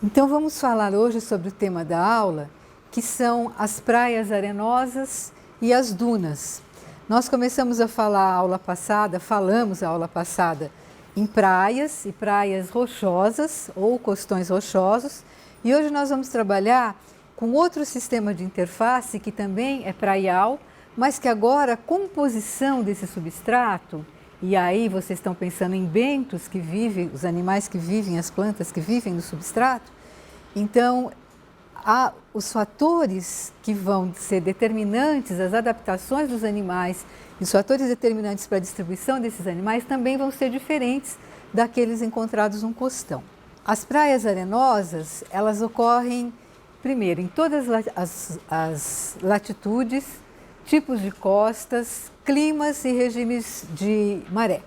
Então vamos falar hoje sobre o tema da aula, que são as praias arenosas e as dunas. Nós começamos a falar falamos a aula passada em praias e praias rochosas ou costões rochosos, e hoje nós vamos trabalhar com outro sistema de interface que também é praial, mas que agora a composição desse substrato, e aí vocês estão pensando em bentos que vivem, os animais que vivem, as plantas que vivem no substrato, então os fatores que vão ser determinantes, as adaptações dos animais, e os fatores determinantes para a distribuição desses animais também vão ser diferentes daqueles encontrados num costão. As praias arenosas, elas ocorrem primeiro em todas as latitudes, tipos de costas, climas e regimes de maré.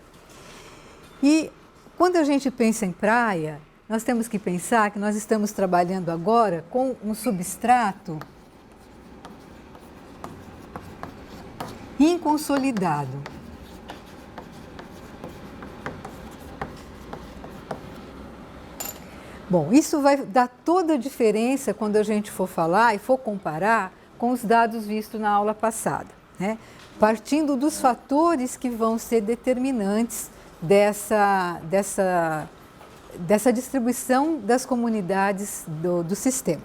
E quando a gente pensa em praia, nós temos que pensar que nós estamos trabalhando agora com um substrato inconsolidado. Bom, isso vai dar toda a diferença quando a gente for falar e for comparar com os dados vistos na aula passada, né? Partindo dos fatores que vão ser determinantes dessa distribuição das comunidades do sistema.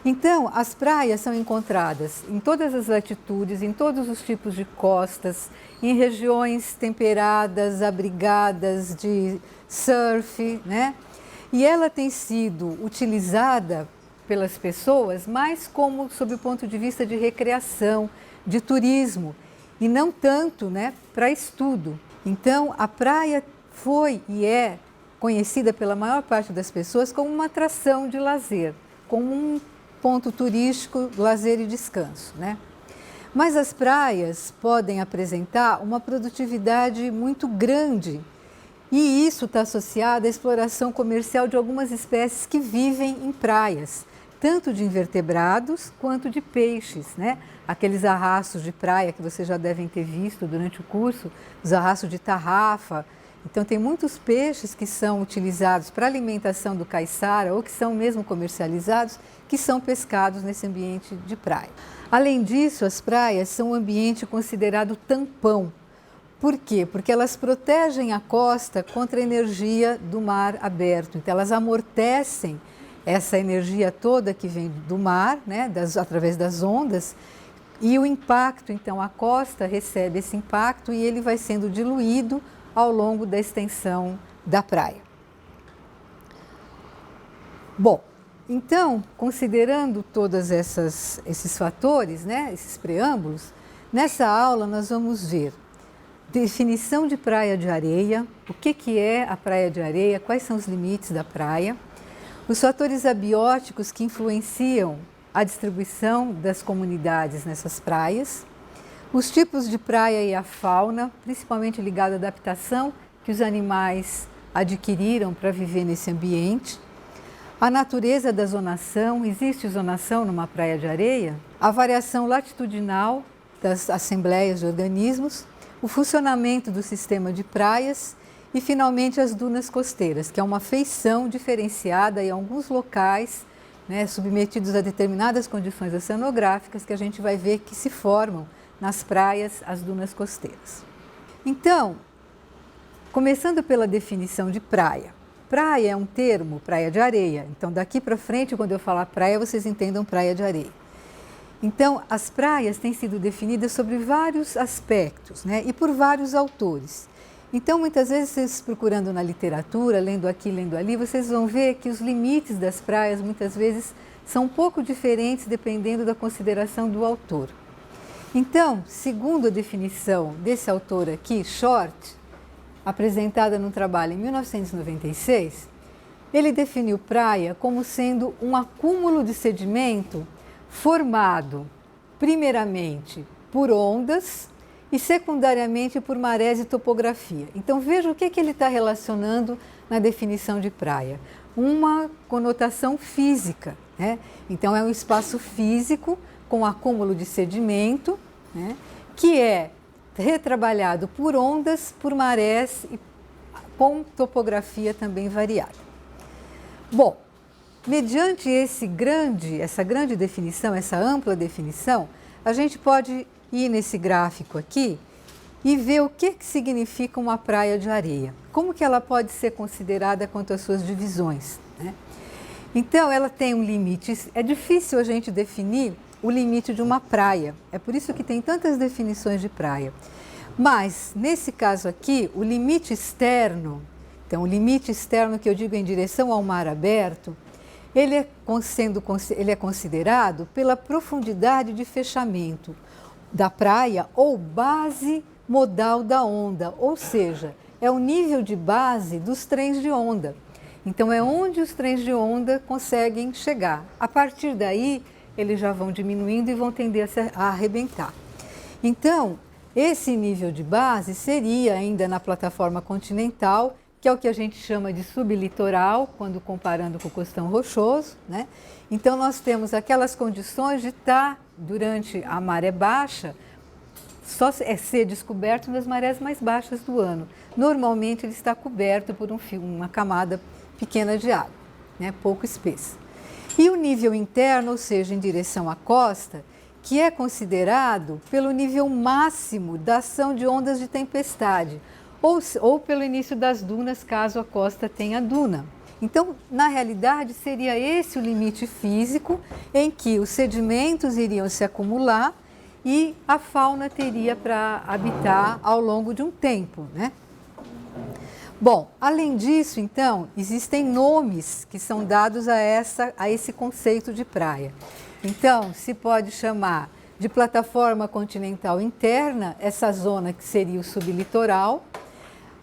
Então, as praias são encontradas em todas as latitudes, em todos os tipos de costas, em regiões temperadas, abrigadas de surf, né? E ela tem sido utilizada pelas pessoas mais como sob o ponto de vista de recreação, de turismo, e não tanto, né, para estudo. Então, a praia foi e é conhecida pela maior parte das pessoas como uma atração de lazer, como um ponto turístico, lazer e descanso, né? Mas as praias podem apresentar uma produtividade muito grande, e isso está associado à exploração comercial de algumas espécies que vivem em praias, tanto de invertebrados quanto de peixes, né? Aqueles arrastos de praia que vocês já devem ter visto durante o curso, os arrastos de tarrafa. Então, tem muitos peixes que são utilizados para alimentação do caiçara ou que são mesmo comercializados, que são pescados nesse ambiente de praia. Além disso, as praias são um ambiente considerado tampão. Por quê? Porque elas protegem a costa contra a energia do mar aberto. Então, elas amortecem essa energia toda que vem do mar, né, através das ondas, e o impacto, então, a costa recebe esse impacto e ele vai sendo diluído ao longo da extensão da praia. Bom, então, considerando todos esses fatores, né, esses preâmbulos, nessa aula nós vamos ver definição de praia de areia, o que é a praia de areia, quais são os limites da praia, os fatores abióticos que influenciam a distribuição das comunidades nessas praias, os tipos de praia e a fauna, principalmente ligada à adaptação que os animais adquiriram para viver nesse ambiente, a natureza da zonação, existe zonação numa praia de areia, a variação latitudinal das assembleias de organismos, o funcionamento do sistema de praias e, finalmente, as dunas costeiras, que é uma feição diferenciada em alguns locais, né, submetidos a determinadas condições oceanográficas, que a gente vai ver que se formam nas praias, as dunas costeiras. Então, começando pela definição de praia. Praia é um termo, praia de areia. Então, daqui para frente, quando eu falar praia, vocês entendam praia de areia. Então, as praias têm sido definidas sobre vários aspectos, né, e por vários autores. Então, muitas vezes, vocês procurando na literatura, lendo aqui, lendo ali, vocês vão ver que os limites das praias, muitas vezes, são um pouco diferentes dependendo da consideração do autor. Então, segundo a definição desse autor aqui, Short, apresentada num trabalho em 1996, ele definiu praia como sendo um acúmulo de sedimento formado, primeiramente, por ondas e, secundariamente, por marés e topografia. Então, veja o que ele está relacionando na definição de praia. Uma conotação física, né? Então, é um espaço físico com acúmulo de sedimento, né, que é retrabalhado por ondas, por marés e com topografia também variada. Bom, mediante essa grande definição, essa ampla definição, a gente pode ir nesse gráfico aqui e ver o que significa uma praia de areia. Como que ela pode ser considerada quanto às suas divisões, né? Então, ela tem um limite. É difícil a gente definir o limite de uma praia. É por isso que tem tantas definições de praia. Mas, nesse caso aqui, o limite externo, então o limite externo que eu digo em direção ao mar aberto, ele é considerado pela profundidade de fechamento da praia ou base modal da onda, ou seja, é o nível de base dos trens de onda. Então, é onde os trens de onda conseguem chegar. A partir daí, eles já vão diminuindo e vão tender a arrebentar. Então, esse nível de base seria ainda na plataforma continental, que é o que a gente chama de sublitoral, quando comparando com o costão rochoso, né? Então, nós temos aquelas condições de estar, durante a maré baixa, só ser descoberto nas marés mais baixas do ano. Normalmente, ele está coberto por uma camada pequena de água, né? Pouco espessa. E o nível interno, ou seja, em direção à costa, que é considerado pelo nível máximo da ação de ondas de tempestade, ou pelo início das dunas, caso a costa tenha duna. Então, na realidade, seria esse o limite físico em que os sedimentos iriam se acumular e a fauna teria para habitar ao longo de um tempo, né? Bom, além disso, então, existem nomes que são dados a esse conceito de praia. Então, se pode chamar de plataforma continental interna, essa zona que seria o sublitoral,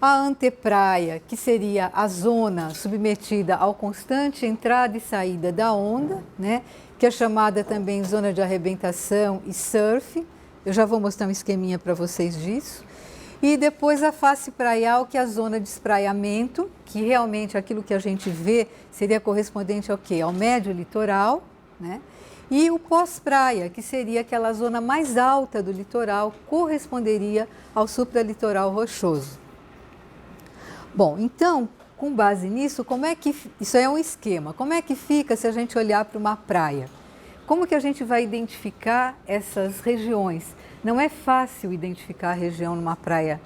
a antepraia, que seria a zona submetida ao constante entrada e saída da onda, né, que é chamada também zona de arrebentação e surf. Eu já vou mostrar um esqueminha para vocês disso. E depois a face praial, que é a zona de espraiamento, que realmente aquilo que a gente vê seria correspondente ao quê? Ao médio litoral, né? E o pós-praia, que seria aquela zona mais alta do litoral, corresponderia ao supralitoral rochoso. Bom, então, com base nisso, isso é um esquema, como é que fica se a gente olhar para uma praia? Como que a gente vai identificar essas regiões? Não é fácil identificar a região numa praia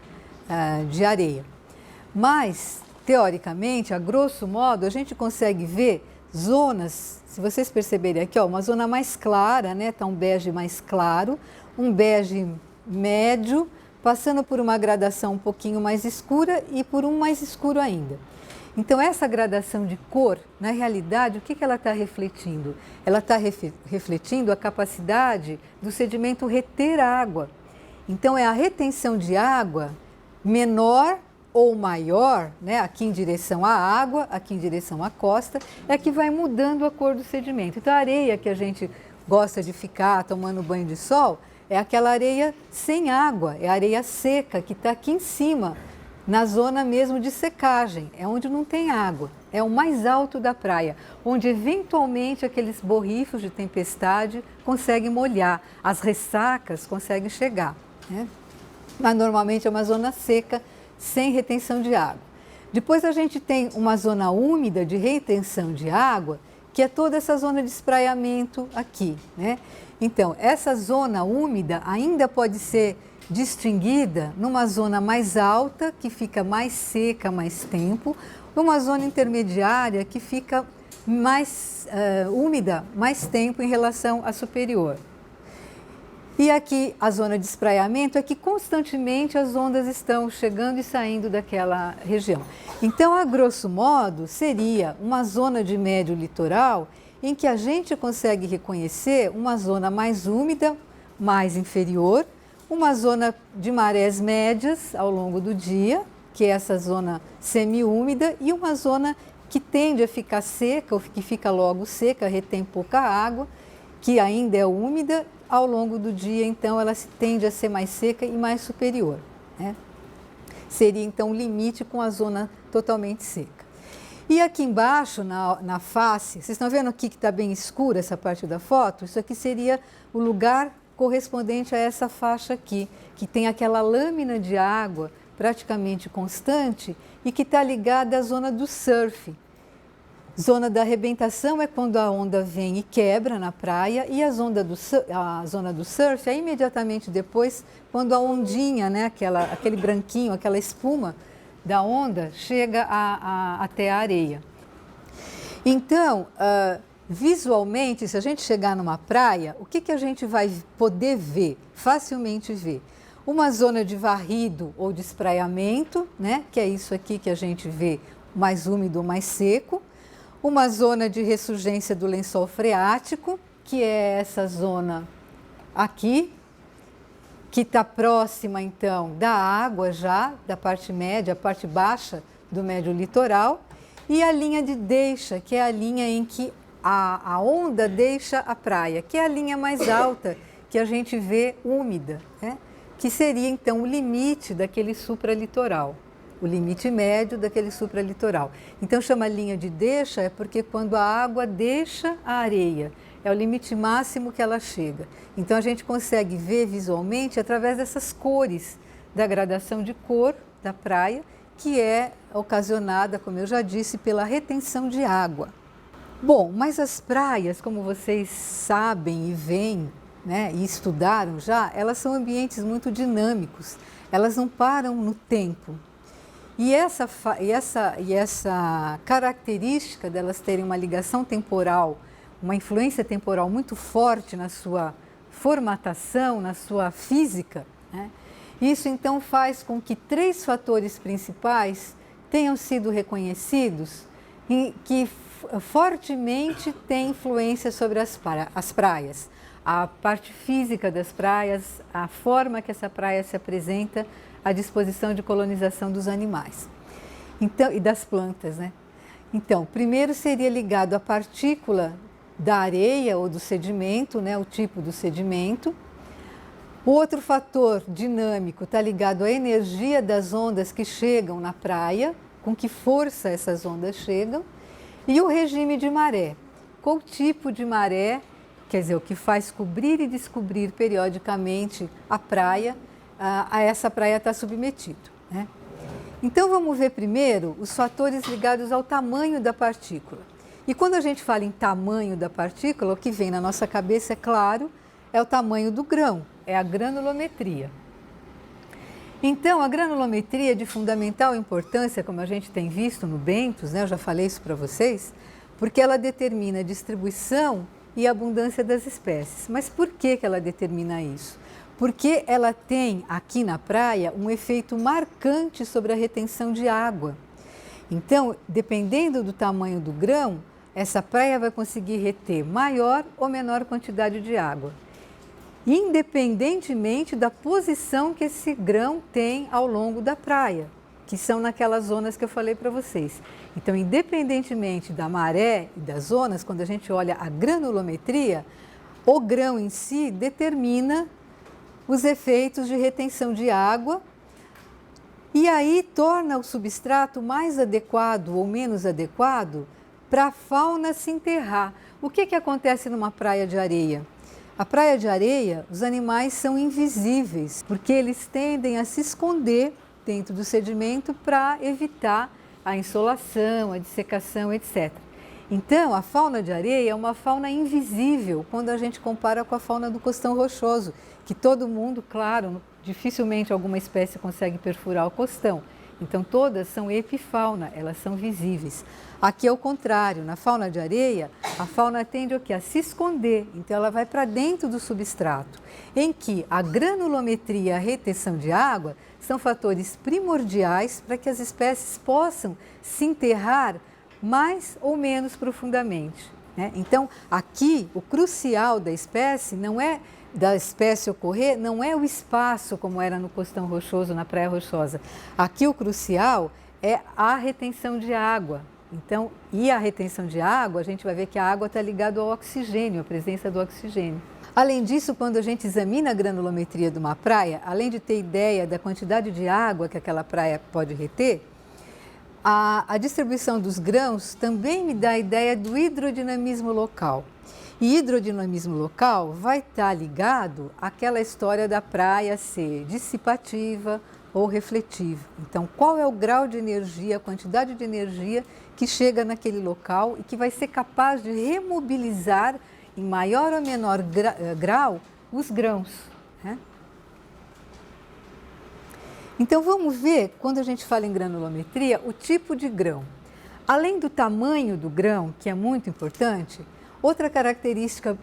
de areia, mas, teoricamente, a grosso modo, a gente consegue ver zonas, se vocês perceberem aqui, ó, uma zona mais clara, né, tá um bege mais claro, um bege médio, passando por uma gradação um pouquinho mais escura e por um mais escuro ainda. Então, essa gradação de cor, na realidade, o que ela está refletindo? Ela está refletindo a capacidade do sedimento reter água. Então, é a retenção de água menor ou maior, né, aqui em direção à água, aqui em direção à costa, é que vai mudando a cor do sedimento. Então, a areia que a gente gosta de ficar tomando banho de sol é aquela areia sem água, é a areia seca que está aqui em cima, na zona mesmo de secagem, é onde não tem água, é o mais alto da praia, onde eventualmente aqueles borrifos de tempestade conseguem molhar, as ressacas conseguem chegar, né? Mas normalmente é uma zona seca, sem retenção de água. Depois a gente tem uma zona úmida de retenção de água, que é toda essa zona de espraiamento aqui, né? Então, essa zona úmida ainda pode ser distinguida numa zona mais alta, que fica mais seca mais tempo, uma zona intermediária que fica mais úmida mais tempo em relação à superior. E aqui a zona de espraiamento é que constantemente as ondas estão chegando e saindo daquela região. Então, a grosso modo, seria uma zona de médio litoral em que a gente consegue reconhecer uma zona mais úmida, mais inferior, uma zona de marés médias ao longo do dia, que é essa zona semiúmida, e uma zona que tende a ficar seca, ou que fica logo seca, retém pouca água, que ainda é úmida, ao longo do dia, então, ela tende a ser mais seca e mais superior, né? Seria, então, o limite com a zona totalmente seca. E aqui embaixo, na face, vocês estão vendo aqui que está bem escura essa parte da foto? Isso aqui seria o lugar correspondente a essa faixa aqui, que tem aquela lâmina de água praticamente constante e que está ligada à zona do surf. Zona da arrebentação é quando a onda vem e quebra na praia, e a zona do surf é imediatamente depois, quando a ondinha, né, aquele branquinho, aquela espuma da onda, chega até a areia. Então, visualmente, se a gente chegar numa praia, o que a gente vai poder ver, facilmente ver? Uma zona de varrido ou de espraiamento, né, que é isso aqui que a gente vê, mais úmido ou mais seco. Uma zona de ressurgência do lençol freático, que é essa zona aqui, que está próxima, então, da água já, da parte média, a parte baixa do médio litoral, e a linha de deixa, que é a linha em que a onda deixa a praia, que é a linha mais alta que a gente vê úmida, né? Que seria, então, o limite daquele supralitoral. O limite médio daquele supralitoral. Então chama linha de deixa é porque quando a água deixa a areia, é o limite máximo que ela chega. Então a gente consegue ver visualmente através dessas cores, da gradação de cor da praia, que é ocasionada, como eu já disse, pela retenção de água. Bom, mas as praias, como vocês sabem e veem, né, e estudaram já, elas são ambientes muito dinâmicos, elas não param no tempo. E essa característica delas terem uma ligação temporal, uma influência temporal muito forte na sua formatação, na sua física, né? Isso então faz com que 3 fatores principais tenham sido reconhecidos e que fortemente têm influência sobre as praias. A parte física das praias, a forma que essa praia se apresenta, à disposição de colonização dos animais, então, e das plantas, né? Então, primeiro seria ligado à partícula da areia ou do sedimento, né? O tipo do sedimento. O outro fator dinâmico está ligado à energia das ondas que chegam na praia, com que força essas ondas chegam, e o regime de maré. Qual tipo de maré, quer dizer, o que faz cobrir e descobrir periodicamente a praia, a essa praia está submetido, né? Então vamos ver primeiro os fatores ligados ao tamanho da partícula. E quando a gente fala em tamanho da partícula, o que vem na nossa cabeça, é claro, é o tamanho do grão, é a granulometria. Então a granulometria é de fundamental importância, como a gente tem visto no Bentos, né? Eu já falei isso para vocês, porque ela determina a distribuição e a abundância das espécies. Mas por que ela determina isso? Porque ela tem aqui na praia um efeito marcante sobre a retenção de água. Então, dependendo do tamanho do grão, essa praia vai conseguir reter maior ou menor quantidade de água, independentemente da posição que esse grão tem ao longo da praia, que são naquelas zonas que eu falei para vocês. Então, independentemente da maré e das zonas, quando a gente olha a granulometria, o grão em si determina os efeitos de retenção de água e aí torna o substrato mais adequado ou menos adequado para a fauna se enterrar. O que acontece numa praia de areia? A praia de areia, os animais são invisíveis, porque eles tendem a se esconder dentro do sedimento para evitar a insolação, a dissecação, etc. Então, a fauna de areia é uma fauna invisível quando a gente compara com a fauna do costão rochoso, que todo mundo, claro, dificilmente alguma espécie consegue perfurar o costão. Então, todas são epifauna, elas são visíveis. Aqui é o contrário, na fauna de areia, a fauna tende o quê? A se esconder, então ela vai para dentro do substrato, em que a granulometria e a retenção de água são fatores primordiais para que as espécies possam se enterrar mais ou menos profundamente, né? Então, aqui, o crucial da espécie ocorrer, não é o espaço como era no costão rochoso, na praia rochosa. Aqui o crucial é a retenção de água. Então, e a retenção de água, a gente vai ver que a água está ligada ao oxigênio, a presença do oxigênio. Além disso, quando a gente examina a granulometria de uma praia, além de ter ideia da quantidade de água que aquela praia pode reter, a distribuição dos grãos também me dá a ideia do hidrodinamismo local. E hidrodinamismo local vai estar ligado àquela história da praia ser dissipativa, ou refletivo. Então, qual é o grau de energia, a quantidade de energia que chega naquele local e que vai ser capaz de remobilizar em maior ou menor grau os grãos, né? Então, vamos ver, quando a gente fala em granulometria, o tipo de grão. Além do tamanho do grão, que é muito importante, outra característica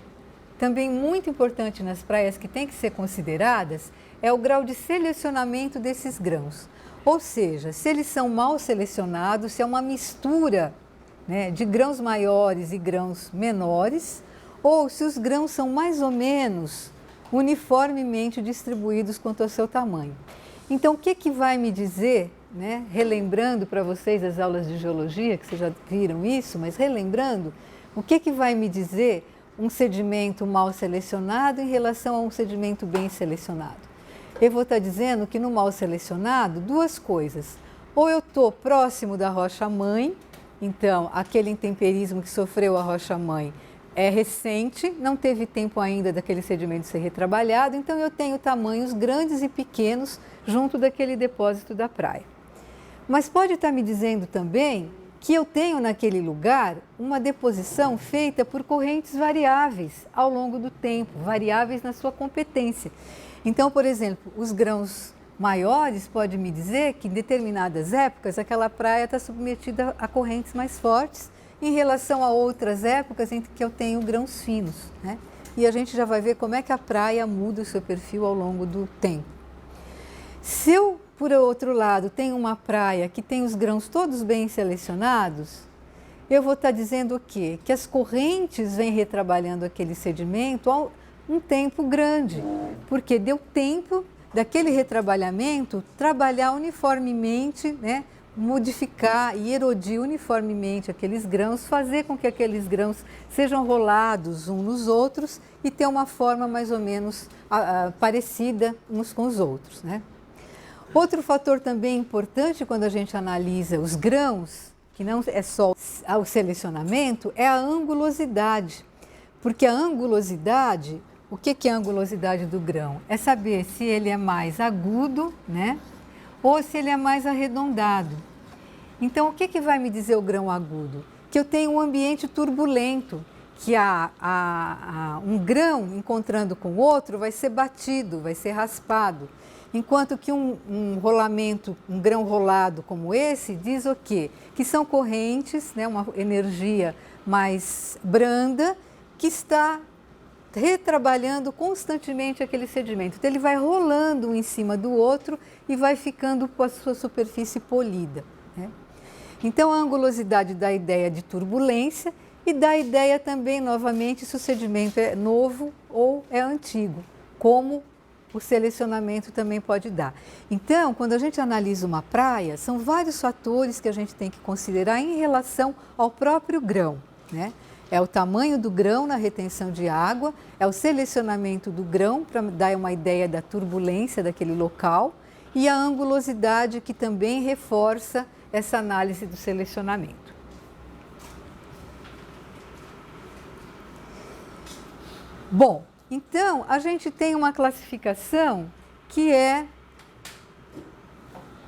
também muito importante nas praias que tem que ser consideradas é o grau de selecionamento desses grãos. Ou seja, se eles são mal selecionados, se é uma mistura, né, de grãos maiores e grãos menores, ou se os grãos são mais ou menos uniformemente distribuídos quanto ao seu tamanho. Então, o que vai me dizer, né, relembrando para vocês as aulas de geologia, que vocês já viram isso, mas relembrando, o que vai me dizer um sedimento mal selecionado em relação a um sedimento bem selecionado? Eu vou estar dizendo que no mal selecionado, duas coisas. Ou eu estou próximo da rocha-mãe, então aquele intemperismo que sofreu a rocha-mãe é recente, não teve tempo ainda daquele sedimento ser retrabalhado, então eu tenho tamanhos grandes e pequenos junto daquele depósito da praia. Mas pode estar me dizendo também que eu tenho naquele lugar uma deposição feita por correntes variáveis ao longo do tempo, variáveis na sua competência. Então, por exemplo, os grãos maiores podem me dizer que em determinadas épocas aquela praia está submetida a correntes mais fortes em relação a outras épocas em que eu tenho grãos finos, né? E a gente já vai ver como é que a praia muda o seu perfil ao longo do tempo. Se eu, por outro lado, tenho uma praia que tem os grãos todos bem selecionados, eu vou estar dizendo o quê? Que as correntes vêm retrabalhando aquele sedimento há um tempo grande, porque deu tempo daquele retrabalhamento trabalhar uniformemente, né? Modificar e erodir uniformemente aqueles grãos, fazer com que aqueles grãos sejam rolados uns nos outros e ter uma forma mais ou menos parecida uns com os outros, né? Outro fator também importante quando a gente analisa os grãos, que não é só o selecionamento, é a angulosidade. Porque a angulosidade, o que é a angulosidade do grão? É saber se ele é mais agudo, né? Ou se ele é mais arredondado. Então, o que vai me dizer o grão agudo? Que eu tenho um ambiente turbulento, que um grão encontrando com o outro vai ser batido, vai ser raspado. Enquanto que um grão rolado como esse, diz o quê? Que são correntes, né, uma energia mais branda, que está retrabalhando constantemente aquele sedimento. Então, ele vai rolando um em cima do outro e vai ficando com a sua superfície polida, né? Então, a angulosidade dá a ideia de turbulência e dá a ideia também, novamente, se o sedimento é novo ou é antigo, como o selecionamento também pode dar. Então, quando a gente analisa uma praia, são vários fatores que a gente tem que considerar em relação ao próprio grão, né? É o tamanho do grão na retenção de água, é o selecionamento do grão para dar uma ideia da turbulência daquele local e a angulosidade que também reforça essa análise do selecionamento. Bom, então a gente tem uma classificação que é,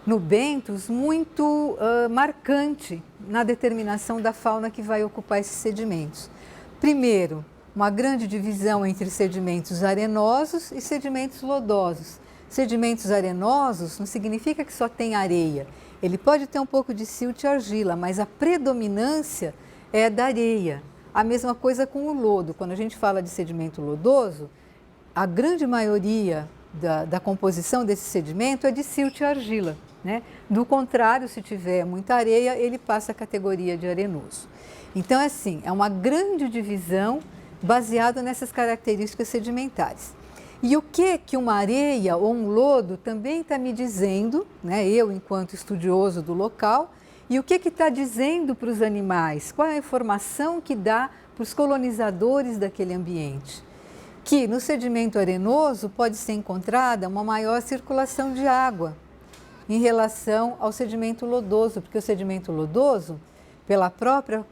no bentos, muito marcante na determinação da fauna que vai ocupar esses sedimentos. Primeiro, uma grande divisão entre sedimentos arenosos e sedimentos lodosos. Sedimentos arenosos não significa que só tem areia. Ele pode ter um pouco de silt e argila, mas a predominância é da areia. A mesma coisa com o lodo. Quando a gente fala de sedimento lodoso, a grande maioria da composição desse sedimento é de silt e argila, né? Do contrário, se tiver muita areia, ele passa a categoria de arenoso. Então, assim, é uma grande divisão baseada nessas características sedimentares. E o que uma areia ou um lodo também está me dizendo, né, eu enquanto estudioso do local, e o que está dizendo para os animais? Qual é a informação que dá para os colonizadores daquele ambiente? Que no sedimento arenoso pode ser encontrada uma maior circulação de água em relação ao sedimento lodoso, porque o sedimento lodoso, pela própria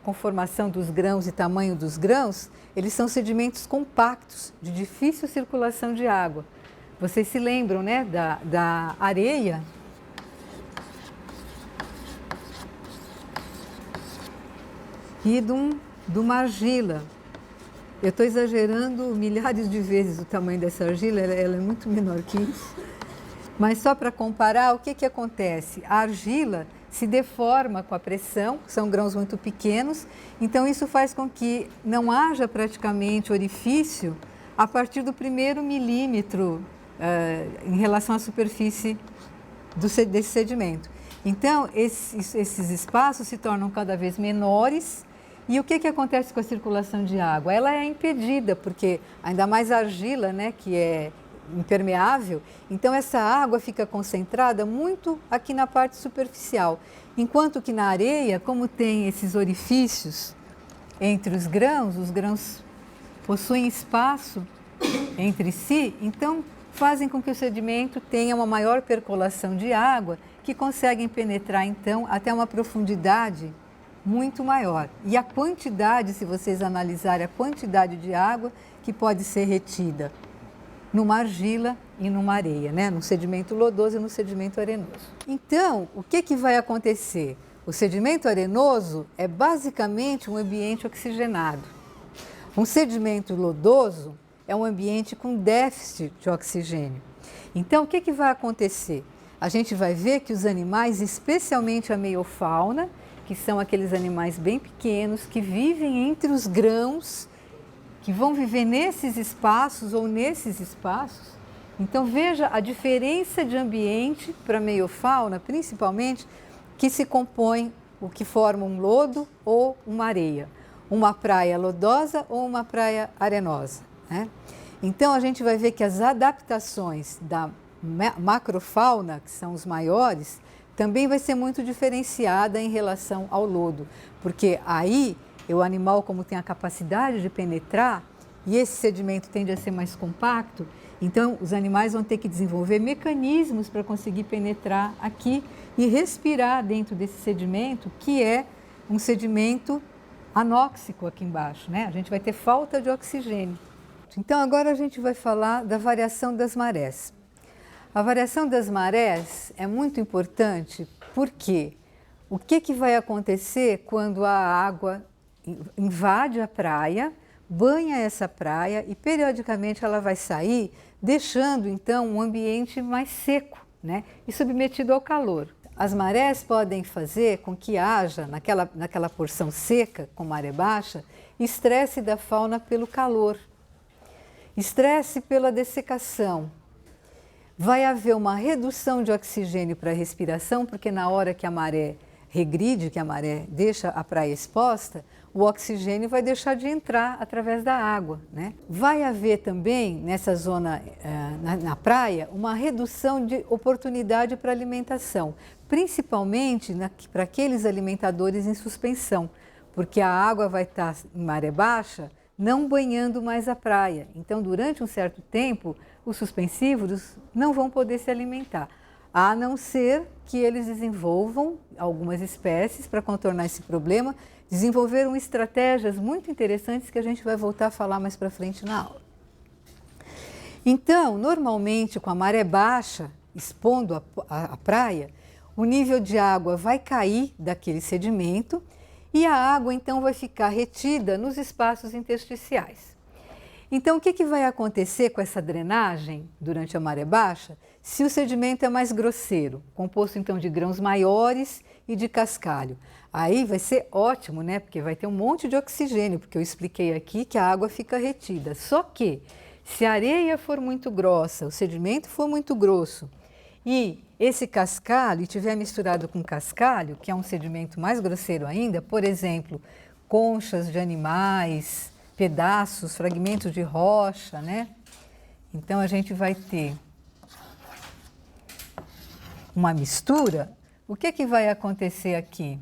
conformação dos grãos e tamanho dos grãos, eles são sedimentos compactos, de difícil circulação de água. Vocês se lembram, né, da areia? E de uma argila. Eu estou exagerando milhares de vezes o tamanho dessa argila, ela é muito menor que isso. Mas só para comparar, o que acontece? A argila se deforma com a pressão, são grãos muito pequenos, então isso faz com que não haja praticamente orifício a partir do primeiro milímetro em relação à superfície desse sedimento. Então, esses espaços se tornam cada vez menores. E o que acontece com a circulação de água? Ela é impedida, porque ainda mais a argila, né, que é impermeável, então essa água fica concentrada muito aqui na parte superficial. Enquanto que na areia, como tem esses orifícios entre os grãos possuem espaço entre si, então fazem com que o sedimento tenha uma maior percolação de água, que conseguem penetrar então até uma profundidade muito maior. E a quantidade, se vocês analisarem a quantidade de água que pode ser retida numa argila e numa areia, né? No sedimento lodoso e no sedimento arenoso. Então, o que vai acontecer? O sedimento arenoso é basicamente um ambiente oxigenado. Um sedimento lodoso é um ambiente com déficit de oxigênio. Então, o que vai acontecer? A gente vai ver que os animais, especialmente a meiofauna, que são aqueles animais bem pequenos que vivem entre os grãos, que vão viver nesses espaços ou nesses espaços. Então veja a diferença de ambiente para a meiofauna, principalmente, que se compõe o que forma um lodo ou uma areia, uma praia lodosa ou uma praia arenosa, né? Então a gente vai ver que as adaptações da macrofauna, que são os maiores, também vai ser muito diferenciada em relação ao lodo, porque aí o animal, como tem a capacidade de penetrar, e esse sedimento tende a ser mais compacto, então os animais vão ter que desenvolver mecanismos para conseguir penetrar aqui e respirar dentro desse sedimento, que é um sedimento anóxico aqui embaixo, né? A gente vai ter falta de oxigênio. Então agora a gente vai falar da variação das marés. A variação das marés é muito importante porque o que vai acontecer quando a água invade a praia, banha essa praia e periodicamente ela vai sair, deixando então um ambiente mais seco, né, e submetido ao calor. As marés podem fazer com que haja, naquela porção seca, com maré baixa, estresse da fauna pelo calor, estresse pela dessecação. Vai haver uma redução de oxigênio para a respiração, porque na hora que a maré regride, que a maré deixa a praia exposta, o oxigênio vai deixar de entrar através da água, né? Vai haver também, nessa zona, na praia, uma redução de oportunidade para alimentação, principalmente para aqueles alimentadores em suspensão, porque a água vai estar em maré baixa, não banhando mais a praia. Então, durante um certo tempo, os suspensívoros não vão poder se alimentar, a não ser que eles desenvolvam algumas espécies para contornar esse problema, desenvolveram estratégias muito interessantes que a gente vai voltar a falar mais para frente na aula. Então, normalmente, com a maré baixa, expondo a praia, o nível de água vai cair daquele sedimento e a água, então, vai ficar retida nos espaços intersticiais. Então, o que vai acontecer com essa drenagem durante a maré baixa? Se o sedimento é mais grosseiro, composto, então, de grãos maiores e de cascalho. Aí vai ser ótimo, né? Porque vai ter um monte de oxigênio, porque eu expliquei aqui que a água fica retida. Só que, se a areia for muito grossa, o sedimento for muito grosso e esse cascalho estiver misturado com cascalho, que é um sedimento mais grosseiro ainda, por exemplo, conchas de animais, pedaços, fragmentos de rocha, né? Então a gente vai ter uma mistura. O que vai acontecer aqui?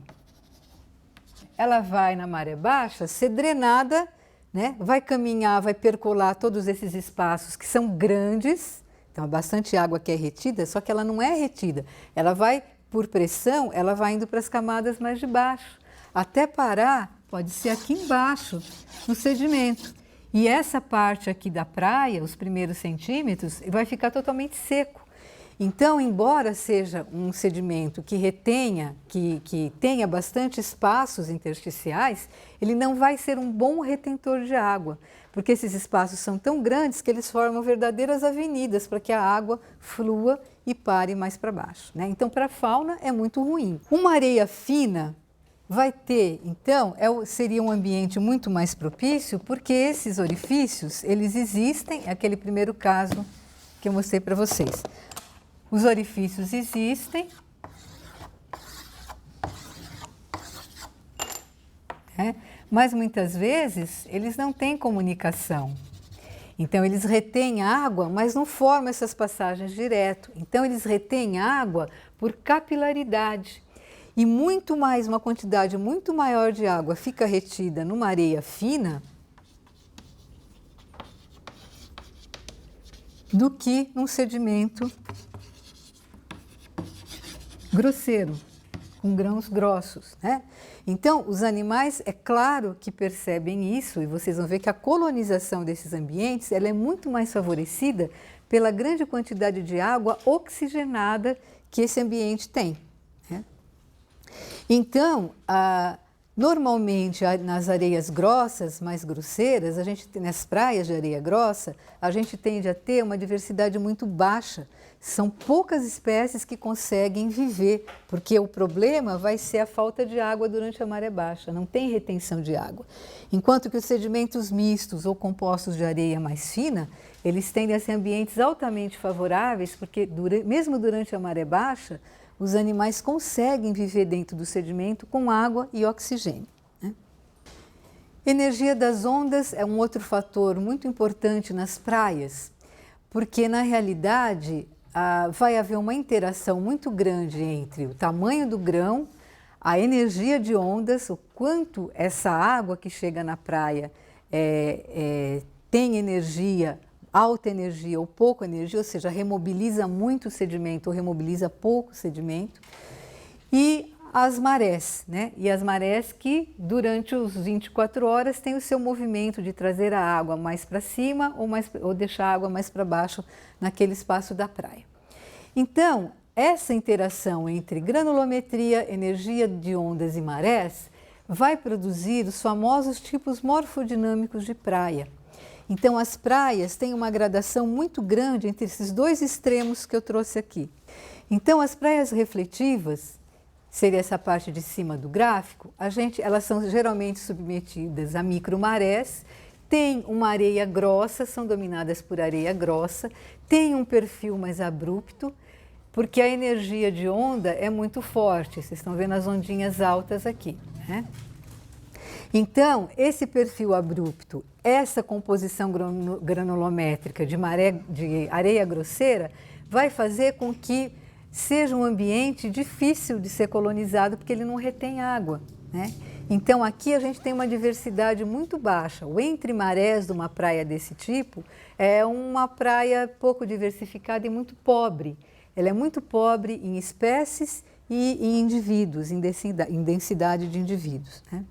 Ela vai, na maré baixa, ser drenada, né? Vai caminhar, vai percolar todos esses espaços que são grandes, então bastante água que é retida, só que ela não é retida. Ela vai, por pressão, ela vai indo para as camadas mais de baixo, até parar, pode ser aqui embaixo, no sedimento. E essa parte aqui da praia, os primeiros centímetros, vai ficar totalmente seco. Então, embora seja um sedimento que retenha, que tenha bastante espaços intersticiais, ele não vai ser um bom retentor de água, porque esses espaços são tão grandes que eles formam verdadeiras avenidas para que a água flua e pare mais para baixo, né? Então, para a fauna é muito ruim. Uma areia fina vai ter, então, seria um ambiente muito mais propício, porque esses orifícios, eles existem, é aquele primeiro caso que eu mostrei para vocês. Os orifícios existem, né? Mas muitas vezes eles não têm comunicação. Então eles retêm água, mas não formam essas passagens direto. Então eles retêm água por capilaridade. E muito mais, uma quantidade muito maior de água fica retida numa areia fina do que num sedimento grosseiro, com grãos grossos, né? Então, os animais, é claro que percebem isso, e vocês vão ver que a colonização desses ambientes ela é muito mais favorecida pela grande quantidade de água oxigenada que esse ambiente tem, né? Então, normalmente nas areias grossas, mais grosseiras, nas praias de areia grossa, a gente tende a ter uma diversidade muito baixa. São poucas espécies que conseguem viver, porque o problema vai ser a falta de água durante a maré baixa, não tem retenção de água. Enquanto que os sedimentos mistos ou compostos de areia mais fina, eles tendem a ser ambientes altamente favoráveis, porque mesmo durante a maré baixa, os animais conseguem viver dentro do sedimento com água e oxigênio, né? Energia das ondas é um outro fator muito importante nas praias, porque na realidade vai haver uma interação muito grande entre o tamanho do grão, a energia de ondas, o quanto essa água que chega na praia tem energia, alta energia ou pouca energia, ou seja, remobiliza muito sedimento ou remobiliza pouco sedimento, e as marés, né? E as marés que durante os 24 horas têm o seu movimento de trazer a água mais para cima ou deixar a água mais para baixo naquele espaço da praia. Então, essa interação entre granulometria, energia de ondas e marés vai produzir os famosos tipos morfodinâmicos de praia. Então, as praias têm uma gradação muito grande entre esses dois extremos que eu trouxe aqui. Então, as praias refletivas, seria essa parte de cima do gráfico, elas são geralmente submetidas a micromarés, tem uma areia grossa, são dominadas por areia grossa, tem um perfil mais abrupto, porque a energia de onda é muito forte, vocês estão vendo as ondinhas altas aqui, né? Então, esse perfil abrupto, essa composição granulométrica de areia grosseira, vai fazer com que seja um ambiente difícil de ser colonizado, porque ele não retém água, né? Então, aqui a gente tem uma diversidade muito baixa. O entre marés de uma praia desse tipo é uma praia pouco diversificada e muito pobre. Ela é muito pobre em espécies e em indivíduos, em densidade de indivíduos, né?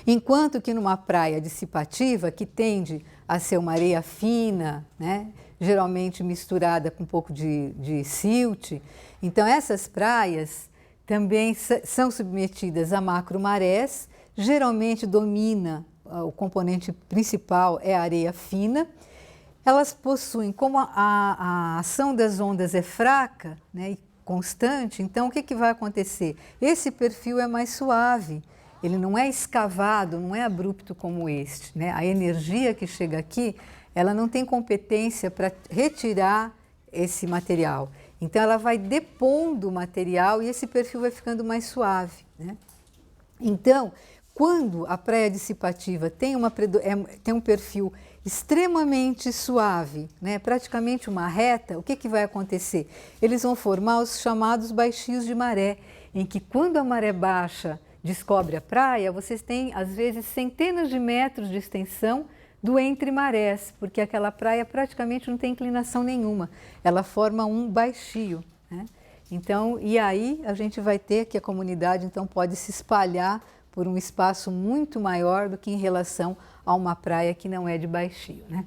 Enquanto que numa praia dissipativa, que tende a ser uma areia fina, né, geralmente misturada com um pouco de silt, então essas praias também são submetidas a macromarés, geralmente domina, o componente principal é a areia fina. Elas possuem, como a ação das ondas é fraca, né, e constante, então o que vai acontecer? Esse perfil é mais suave. Ele não é escavado, não é abrupto como este, né? A energia que chega aqui, ela não tem competência para retirar esse material. Então, ela vai depondo o material e esse perfil vai ficando mais suave, né? Então, quando a praia dissipativa tem um perfil extremamente suave, né? Praticamente uma reta, o que vai acontecer? Eles vão formar os chamados baixios de maré, em que quando a maré baixa descobre a praia, vocês têm, às vezes, centenas de metros de extensão do entre marés, porque aquela praia praticamente não tem inclinação nenhuma, ela forma um baixio, né? Então, e aí a gente vai ter que a comunidade então pode se espalhar por um espaço muito maior do que em relação a uma praia que não é de baixio, né?